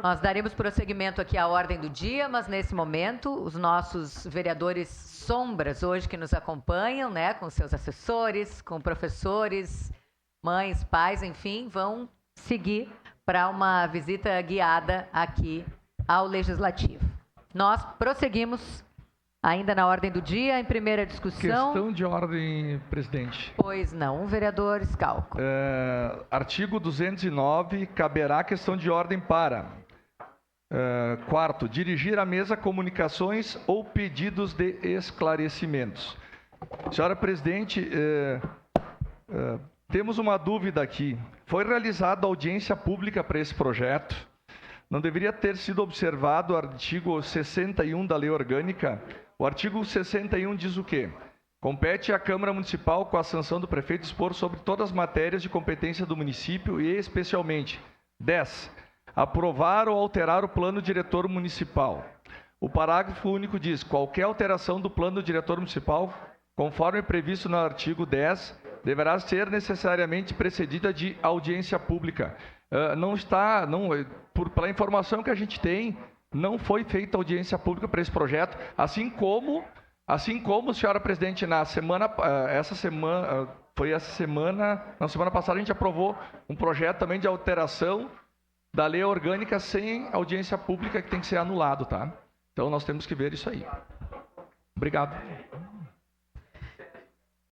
Nós daremos prosseguimento aqui à ordem do dia, mas nesse momento os nossos vereadores sombras hoje que nos acompanham, né, com seus assessores, com professores, mães, pais, enfim, vão seguir para uma visita guiada aqui ao Legislativo. Nós prosseguimos ainda na ordem do dia, em primeira discussão... Questão de ordem, presidente. Pois não, vereador Scalco. Artigo 209, caberá questão de ordem para... quarto, dirigir à mesa comunicações ou pedidos de esclarecimentos. Senhora presidente, temos uma dúvida aqui. Foi realizada audiência pública para esse projeto. Não deveria ter sido observado o artigo 61 da Lei Orgânica? O artigo 61 diz o quê? Compete à Câmara Municipal, com a sanção do prefeito, dispor sobre todas as matérias de competência do município e, especialmente, 10. Aprovar ou alterar o plano diretor municipal. O parágrafo único diz: qualquer alteração do plano diretor municipal, conforme previsto no artigo 10, deverá ser necessariamente precedida de audiência pública. Pela informação que a gente tem, não foi feita audiência pública para esse projeto, assim como, senhora presidente, na semana passada a gente aprovou um projeto também de alteração da lei orgânica sem audiência pública, que tem que ser anulado, tá? Então nós temos que ver isso aí. Obrigado.